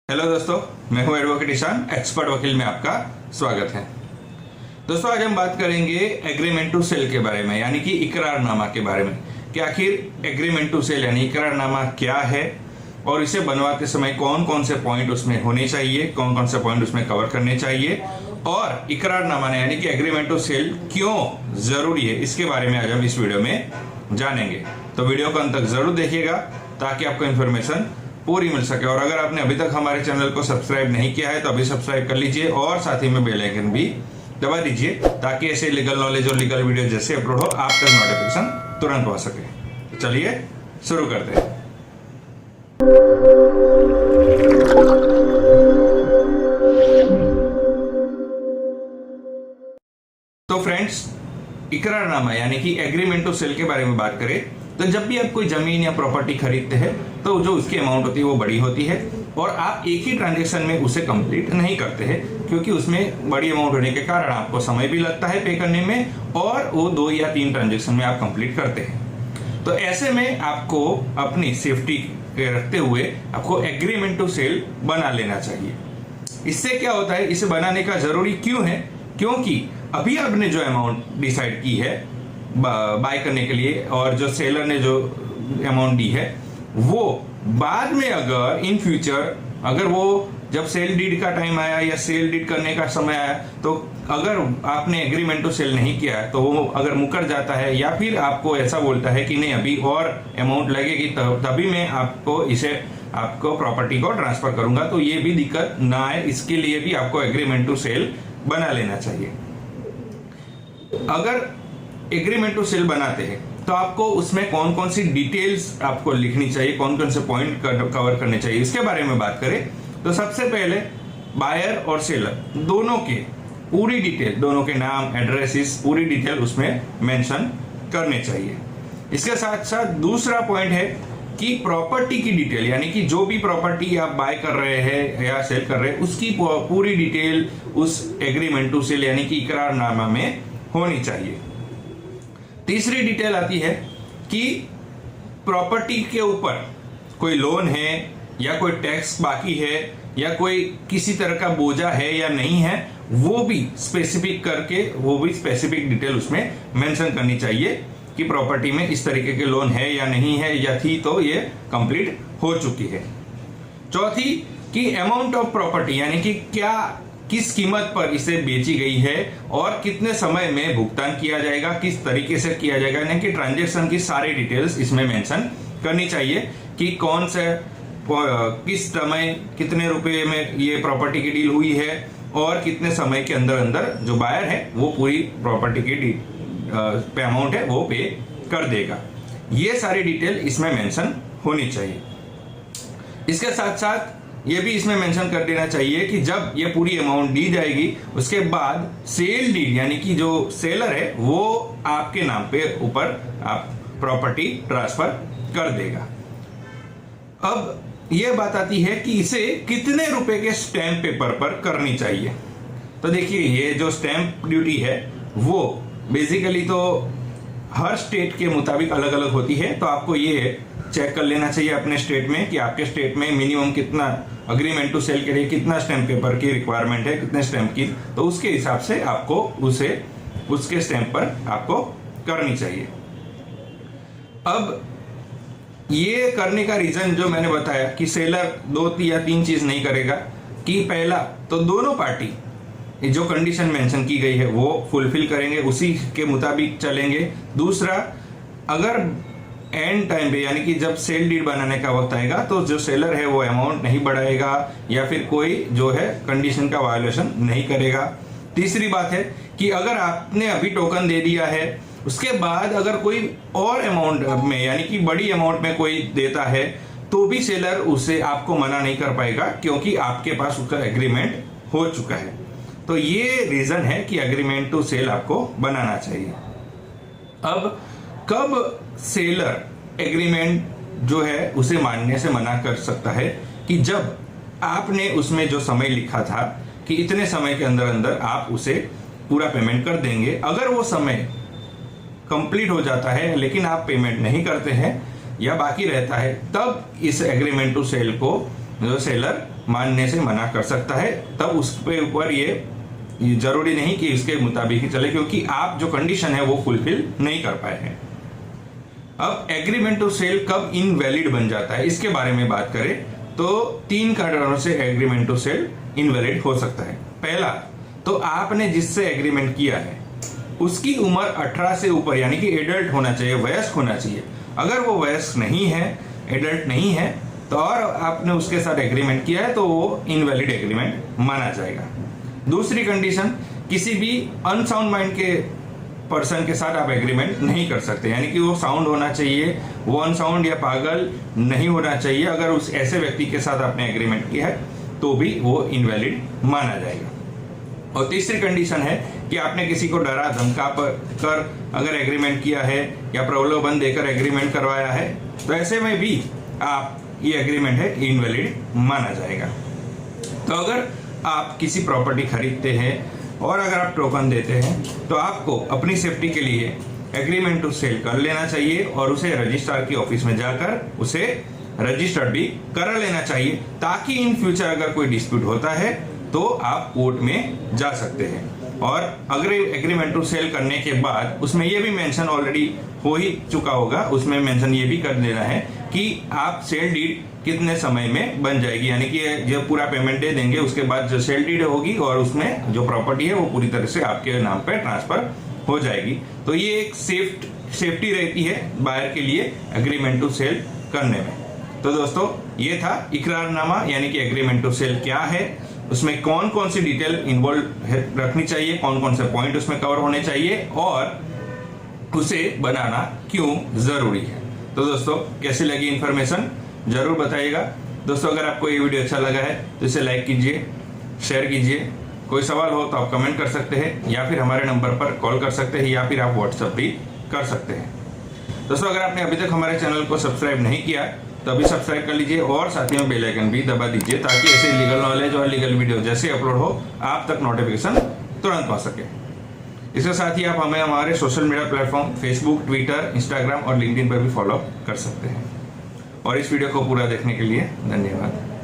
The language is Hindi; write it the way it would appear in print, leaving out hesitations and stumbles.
हेलो दोस्तों, मैं हूं एडवोकेट ईशान, एक्सपर्ट वकील में आपका स्वागत है। दोस्तों, आज हम बात करेंगे एग्रीमेंट टू सेल के बारे में, यानी कि इकरारनामा के बारे में कि आखिर एग्रीमेंट टू सेल यानी इकरारनामा क्या है और इसे बनवाते समय कौन कौन से पॉइंट उसमें होने चाहिए, कौन कौन से पॉइंट उसमें कवर करने चाहिए और इकरारनामा यानी कि एग्रीमेंट टू सेल क्यों जरूरी है, इसके बारे में आज हम इस वीडियो में जानेंगे। तो वीडियो को अंत तक जरूर देखिएगा ताकि आपको इन्फॉर्मेशन पूरी मिल सके। और अगर आपने अभी तक हमारे चैनल को सब्सक्राइब नहीं किया है तो अभी सब्सक्राइब कर लीजिए और साथ ही में बेल आइकन भी दबा दीजिए ताकि ऐसे लीगल नॉलेज और लीगल वीडियो जैसे अपलोड हो आप तक नोटिफिकेशन तुरंत पहुंच सके। तो चलिए शुरू करते हैं। तो फ्रेंड्स, इकरारनामा यानी कि एग्रीमेंट टू सेल के बारे में बात करें तो जब भी आप कोई जमीन या प्रॉपर्टी खरीदते हैं तो जो उसकी अमाउंट होती है वो बड़ी होती है और आप एक ही ट्रांजैक्शन में उसे कंप्लीट नहीं करते हैं क्योंकि उसमें बड़ी अमाउंट होने के कारण आपको समय भी लगता है पे करने में और वो 2 या 3 ट्रांजैक्शन में आप कंप्लीट करते हैं। तो ऐसे में आपको अपनी सेफ्टी रखते हुए आपको एग्रीमेंट टू सेल बना लेना चाहिए। इससे क्या होता है, इसे बनाने का जरूरी क्यों है, क्योंकि अभी आपने जो अमाउंट डिसाइड की है बाय करने के लिए और जो सेलर ने जो अमाउंट दी है वो बाद में अगर इन फ्यूचर अगर वो जब सेल डीड का टाइम आया या सेल डीड करने का समय आया तो अगर आपने एग्रीमेंट टू सेल नहीं किया है तो वो अगर मुकर जाता है या फिर आपको ऐसा बोलता है कि नहीं अभी और अमाउंट लगेगी तभी मैं आपको प्रॉपर्टी को ट्रांसफर करूंगा, तो ये भी दिक्कत ना आए इसके लिए भी आपको एग्रीमेंट टू सेल बना लेना चाहिए। अगर एग्रीमेंट टू सेल बनाते हैं तो आपको उसमें कौन कौन सी डिटेल्स आपको लिखनी चाहिए, कौन कौन से पॉइंट कवर करने चाहिए, इसके बारे में बात करें तो सबसे पहले बायर और सेलर दोनों के पूरी डिटेल, दोनों के नाम, एड्रेसेस, पूरी डिटेल उसमें मेंशन करने चाहिए। इसके साथ साथ दूसरा पॉइंट है कि प्रॉपर्टी की डिटेल, यानी कि जो भी प्रॉपर्टी आप बाय कर रहे हैं या सेल कर रहे हैं उसकी पूरी डिटेल उस एग्रीमेंट टू सेल यानी कि इकरारनामा में होनी चाहिए। तीसरी डिटेल आती है कि प्रॉपर्टी के ऊपर कोई लोन है या कोई टैक्स बाकी है या कोई किसी तरह का बोझा है या नहीं है, वो भी स्पेसिफिक डिटेल उसमें मेंशन करनी चाहिए कि प्रॉपर्टी में इस तरीके के लोन है या नहीं है, या थी तो ये कंप्लीट हो चुकी है। चौथी कि अमाउंट ऑफ प्रॉपर्टी यानी कि किस कीमत पर इसे बेची गई है और कितने समय में भुगतान किया जाएगा, किस तरीके से किया जाएगा, यानी कि ट्रांजैक्शन की सारी डिटेल्स इसमें मेंशन करनी चाहिए कि कौन से किस समय कितने रुपए में ये प्रॉपर्टी की डील हुई है और कितने समय के अंदर अंदर जो बायर है वो पूरी प्रॉपर्टी की पे अमाउंट है वो पे कर देगा। ये सारी डिटेल इसमें मेंशन होनी चाहिए। इसके साथ साथ ये भी इसमें मेंशन कर देना चाहिए कि जब ये पूरी अमाउंट दी जाएगी उसके बाद सेल डीड यानी कि जो सेलर है वो आपके नाम पे ऊपर आप प्रॉपर्टी ट्रांसफर कर देगा। अब ये बात आती है कि इसे कितने रुपए के स्टैंप पेपर पर करनी चाहिए। तो देखिए, ये जो स्टैंप ड्यूटी है वो बेसिकली तो हर स्टेट के मुताबिक अलग अलग होती है, तो आपको ये चेक कर लेना चाहिए अपने स्टेट में कि आपके स्टेट में मिनिमम कितना अग्रीमेंट टू सेल के लिए कितना स्टैंप पेपर की रिक्वायरमेंट है, कितने स्टैंप की, तो उसके हिसाब से आपको उसके स्टैंप पर आपको करनी चाहिए। अब ये करने का रीजन जो मैंने बताया कि सेलर 2 या 3 चीज नहीं करेगा कि पहला तो दोनों पार्टी जो कंडीशन मेंशन की गई है वो फुलफिल करेंगे, उसी के मुताबिक चलेंगे। दूसरा, अगर एंड टाइम पे यानी कि जब सेल डीड बनाने का वक्त आएगा तो जो सेलर है वो अमाउंट नहीं बढ़ाएगा या फिर कोई जो है कंडीशन का वायोलेशन नहीं करेगा। तीसरी बात है कि अगर आपने अभी टोकन दे दिया है उसके बाद अगर कोई और अमाउंट में यानी कि बड़ी अमाउंट में कोई देता है तो भी सेलर उसे आपको मना नहीं कर पाएगा क्योंकि आपके पास उसका एग्रीमेंट हो चुका है। तो ये रीजन है कि एग्रीमेंट टू सेल आपको बनाना चाहिए। अब कब सेलर एग्रीमेंट जो है उसे मानने से मना कर सकता है कि जब आपने उसमें जो समय लिखा था कि इतने समय के अंदर अंदर आप उसे पूरा पेमेंट कर देंगे, अगर वो समय कंप्लीट हो जाता है लेकिन आप पेमेंट नहीं करते हैं या बाकी रहता है, तब इस एग्रीमेंट टू सेल को जो सेलर मानने से मना कर सकता है, तब उसके ऊपर ये जरूरी नहीं कि इसके मुताबिक ही चले, क्योंकि आप जो कंडीशन है वो फुलफिल नहीं कर पाए हैं। अब एग्रीमेंट टू सेल कब इनवैलिड बन जाता है, इसके बारे में बात करें तो 3 कारणों से एग्रीमेंट टू सेल इनवैलिड हो सकता है। पहला, तो आपने जिससे एग्रीमेंट किया है उसकी उम्र 18 से ऊपर यानी कि एडल्ट होना चाहिए, वयस्क होना चाहिए। अगर वो वयस्क नहीं है, एडल्ट नहीं है, तो और आपने उसके साथ एग्रीमेंट किया है तो वो इनवैलिड एग्रीमेंट माना जाएगा। दूसरी कंडीशन, किसी भी अनसाउंड माइंड के पर्सन के साथ आप एग्रीमेंट नहीं कर सकते, यानी कि वो साउंड होना चाहिए, वो अनसाउंड या पागल नहीं होना चाहिए। अगर उस ऐसे व्यक्ति के साथ आपने एग्रीमेंट किया है तो भी वो इनवैलिड माना जाएगा। और तीसरी कंडीशन है कि आपने किसी को डरा धमका कर अगर एग्रीमेंट किया है या प्रलोभन देकर एग्रीमेंट करवाया है तो ऐसे में भी आप ये एग्रीमेंट है इनवैलिड माना जाएगा। तो अगर आप किसी प्रॉपर्टी खरीदते हैं और अगर आप टोकन देते हैं तो आपको अपनी सेफ्टी के लिए एग्रीमेंट टू सेल कर लेना चाहिए और उसे रजिस्ट्रार की ऑफिस में जाकर उसे रजिस्टर्ड भी कर लेना चाहिए, ताकि इन फ्यूचर अगर कोई डिस्प्यूट होता है तो आप कोर्ट में जा सकते हैं। और अगर एग्रीमेंट टू सेल करने के बाद उसमें ये भी मेंशन ऑलरेडी हो ही चुका होगा, उसमें मेंशन ये भी कर देना है कि आप सेल डीड कितने समय में बन जाएगी, यानी कि जब पूरा पेमेंट दे देंगे उसके बाद जो सेल डीड होगी और उसमें जो प्रॉपर्टी है वो पूरी तरह से आपके नाम पे ट्रांसफर हो जाएगी। तो ये एक सेफ्टी रहती है बायर के लिए एग्रीमेंट टू सेल करने में। तो दोस्तों, ये था इकरारनामा यानी कि एग्रीमेंट टू सेल क्या है, उसमें कौन कौन सी डिटेल इन्वॉल्व रखनी चाहिए, कौन कौन से पॉइंट उसमें कवर होने चाहिए और उसे बनाना क्यों जरूरी है। तो दोस्तों, कैसी लगी इन्फॉर्मेशन जरूर बताइएगा। दोस्तों, अगर आपको ये वीडियो अच्छा लगा है तो इसे लाइक कीजिए, शेयर कीजिए। कोई सवाल हो तो आप कमेंट कर सकते हैं या फिर हमारे नंबर पर कॉल कर सकते हैं या फिर आप व्हाट्सएप भी कर सकते हैं। दोस्तों, अगर आपने अभी तक हमारे चैनल को सब्सक्राइब नहीं किया तो अभी सब्सक्राइब कर लीजिए और साथ ही में बेल आइकन भी दबा दीजिए, ताकि ऐसे लीगल नॉलेज और लीगल वीडियो जैसे अपलोड हो आप तक नोटिफिकेशन तुरंत पा सके। इसके साथ ही आप हमें हमारे social media platform Facebook, Twitter, Instagram और लिंक्डइन पर भी फॉलो कर सकते हैं। और इस वीडियो को पूरा देखने के लिए धन्यवाद।